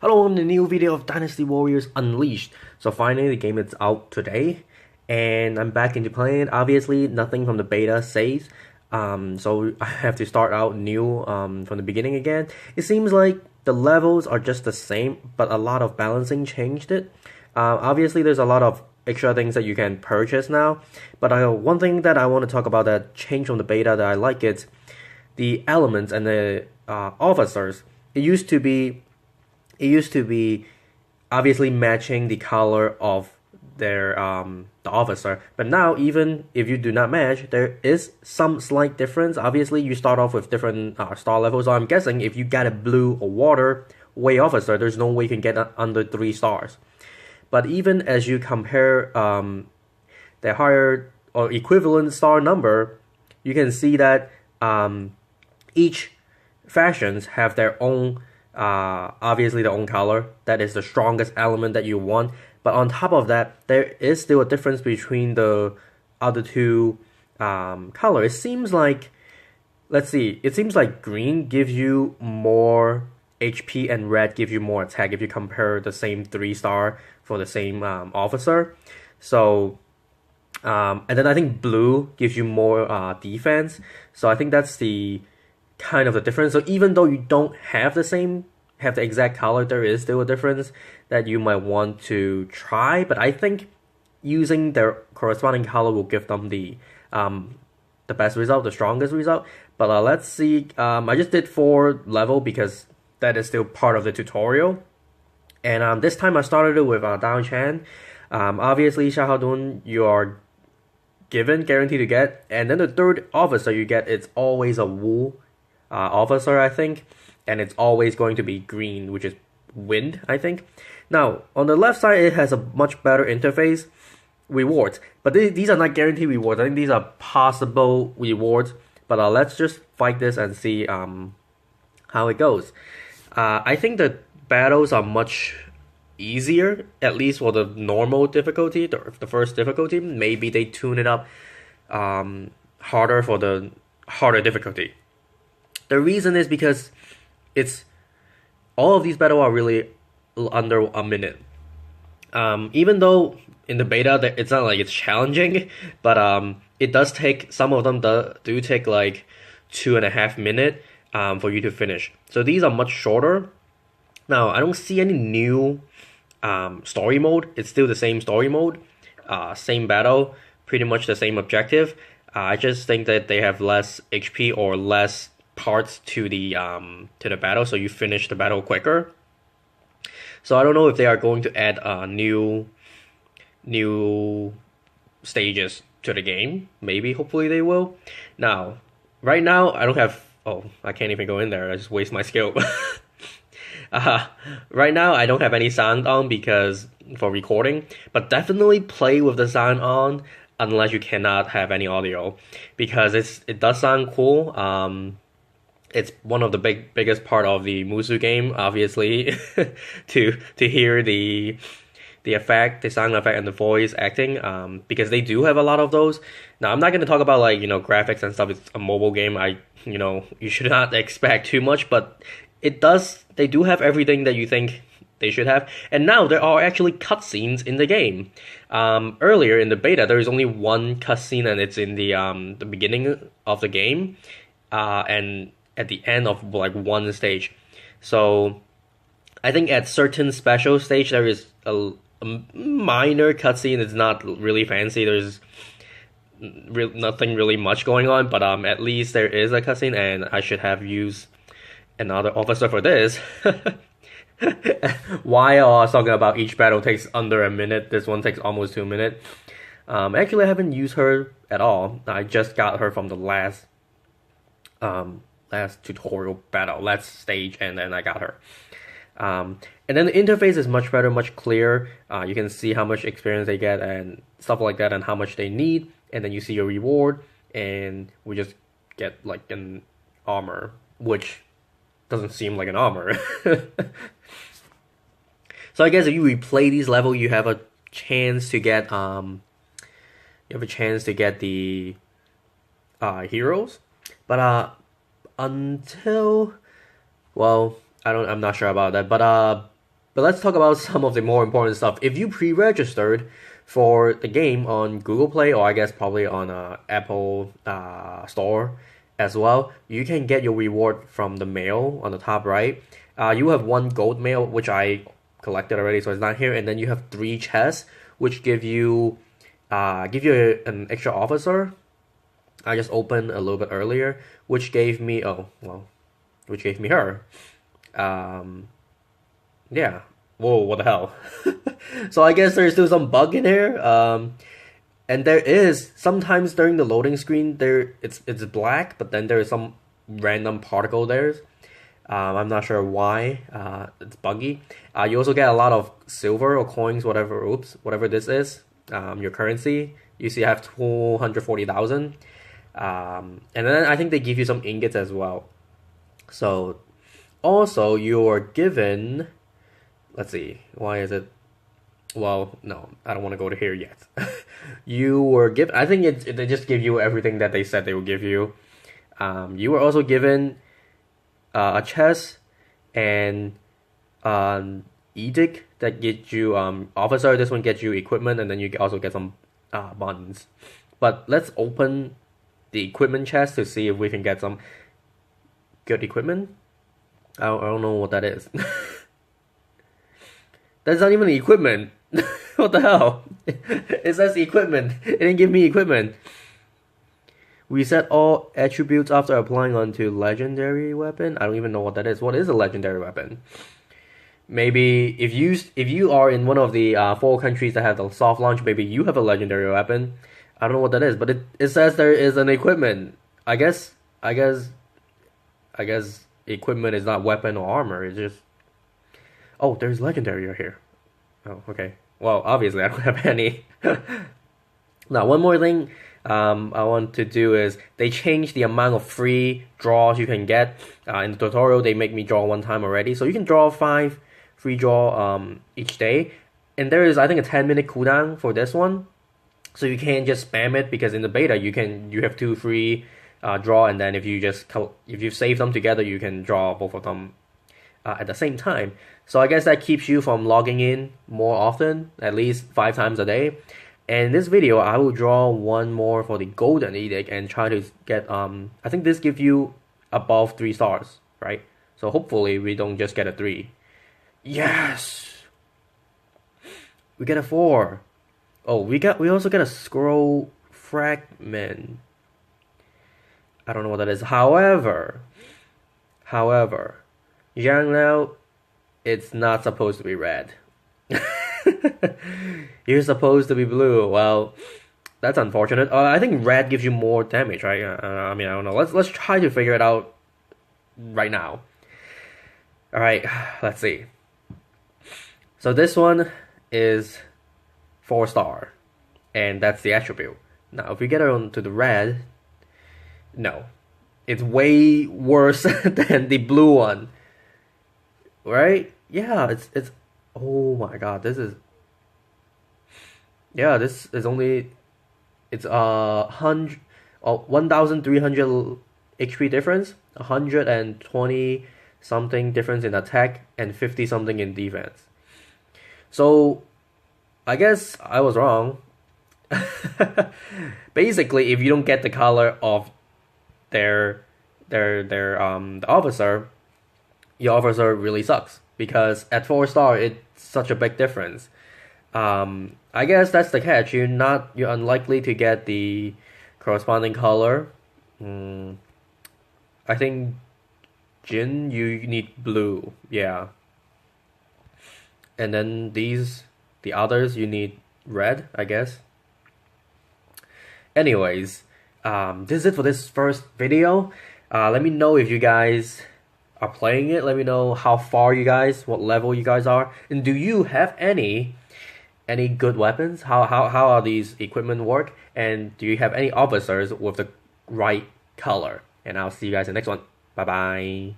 Hello, on the new video of Dynasty Warriors Unleashed. So finally the game is out today, and I'm back into playing it. Obviously nothing from the beta saves, so I have to start out new from the beginning again. It seems like the levels are just the same, but a lot of balancing changed it. Obviously there's a lot of extra things that you can purchase now, but one thing that I want to talk about that changed from the beta that I like is the elements and the officers. It used to be obviously matching the color of their the officer, but now even if you do not match, there is some slight difference. Obviously you start off with different star levels, so I'm guessing if you get a blue or water way officer, there's no way you can get under 3 stars. But even as you compare the higher or equivalent star number, you can see that each factions have their own obviously their own color. That is the strongest element that you want. But on top of that, there is still a difference between the other two color. It seems like, let's see, it seems like green gives you more HP and red gives you more attack if you compare the same 3-star for the same officer. So and then I think blue gives you more defense. So I think that's the kind of the difference. So even though you don't have the exact color, there is still a difference that you might want to try. But I think using their corresponding color will give them the best result, the strongest result. But let's see. I just did 4 level because that is still part of the tutorial. And this time I started it with Down Chan. Obviously Shahadun you are guaranteed to get, and then the third officer you get, it's always a Wu officer, I think, and it's always going to be green, which is wind, I think. Now on the left side it has a much better interface rewards, but these are not guaranteed rewards. I think these are possible rewards, but let's just fight this and see how it goes. I think the battles are much easier, at least for the normal difficulty, the first difficulty. Maybe they tune it up harder for the harder difficulty. The reason is because all of these battles are really under a minute. Even though in the beta it's not like it's challenging, but it does take, some of them do take like 2.5 minutes for you to finish. So these are much shorter. Now I don't see any new story mode. It's still the same story mode, same battle, pretty much the same objective. I just think that they have less HP or less parts to the battle, so you finish the battle quicker. So I don't know if they are going to add new stages to the game. Maybe, hopefully they will. Now, right now I don't have. Oh, I can't even go in there. I just waste my skill. Right now I don't have any sound on because for recording, but definitely play with the sound on unless you cannot have any audio, because it does sound cool. It's one of the biggest part of the Musu game, obviously, to hear the effect, the sound effect, and the voice acting, because they do have a lot of those. Now I'm not going to talk about like graphics and stuff. It's a mobile game. You should not expect too much, but they do have everything that you think they should have. And now there are actually cutscenes in the game. Earlier in the beta, there is only one cutscene, and it's in the beginning of the game, and at the end of like one stage. So I think at certain special stage there is a minor cutscene. It's not really fancy. There's nothing really much going on, but at least there is a cutscene, and I should have used another officer for this. While I was talking about each battle takes under a minute, this one takes almost 2 minutes. Actually I haven't used her at all. I just got her from the last tutorial battle, last stage, and then I got her. And then the interface is much better, much clearer. You can see how much experience they get and stuff like that, and how much they need, and then you see your reward, and we just get like an armor, which doesn't seem like an armor. So I guess if you replay these levels, you have a chance to get the heroes. But until, well, I'm not sure about that, but But let's talk about some of the more important stuff. If you pre-registered for the game on Google Play, or I guess probably on Apple Store as well, you can get your reward from the mail on the top right. You have one gold mail, which I collected already, so it's not here, and then you have 3 chests, which give you an extra officer. I just opened a little bit earlier, which gave me which gave me her. Yeah. Whoa, what the hell? So I guess there's still some bug in here. And there is sometimes during the loading screen it's black, but then there is some random particle there. I'm not sure why. It's buggy. You also get a lot of silver or coins, whatever this is. Your currency. You see, I have 240,000. And then I think they give you some ingots as well. So also you're given. Let's see. Why is it? Well, no, I don't want to go to here yet. You were given. I think they just give you everything that they said they would give you. You were also given a chest and an edict that gets you officer. This one gets you equipment, and then you also get some buttons. But let's open the equipment chest to see if we can get some good equipment. I don't know what that is. That's not even the equipment. What the hell? It says equipment. It didn't give me equipment. Reset all attributes after applying onto legendary weapon. I don't even know what that is. What is a legendary weapon? Maybe if you are in one of the 4 countries that have the soft launch, maybe you have a legendary weapon. I don't know what that is, but it says there is an equipment. I guess equipment is not weapon or armor. It's just. Oh, there's legendary right here. Oh, okay. Well, obviously I don't have any. Now, one more thing I want to do is they changed the amount of free draws you can get. In the tutorial, they make me draw 1 time already. So you can draw 5 free draw each day. And there is, I think, a 10-minute cooldown for this one. So you can't just spam it, because in the beta you have 2 free draw, and then if you save them together, you can draw both of them at the same time. So I guess that keeps you from logging in more often, at least 5 times a day. And in this video, I will draw 1 more for the golden edict and try to get I think this gives you above 3 stars, right? So hopefully we don't just get a 3. Yes, we get a 4. Oh, we also get a scroll fragment. I don't know what that is. However, Jianglao, it's not supposed to be red. You're supposed to be blue. Well, that's unfortunate. I think red gives you more damage, right? I mean, I don't know. Let's try to figure it out right now. All right, let's see. So this one is 4-star, and that's the attribute. Now, if we get it onto the red, no, it's way worse than the blue one, right? Yeah, it's. Oh my God, this is. Yeah, this is only. It's 1,300 HP difference, 120 something difference in attack, and 50 something in defense. So, I guess I was wrong. Basically, if you don't get the color of the officer, your officer really sucks, because at 4-star it's such a big difference. I guess that's the catch. You're unlikely to get the corresponding color. I think Jin, you need blue, yeah. And then the others, you need red, I guess. Anyways, this is it for this first video. Let me know if you guys are playing it. Let me know how far what level you guys are, and do you have any good weapons? How are these equipment work? And do you have any officers with the right color? And I'll see you guys in the next one. Bye bye.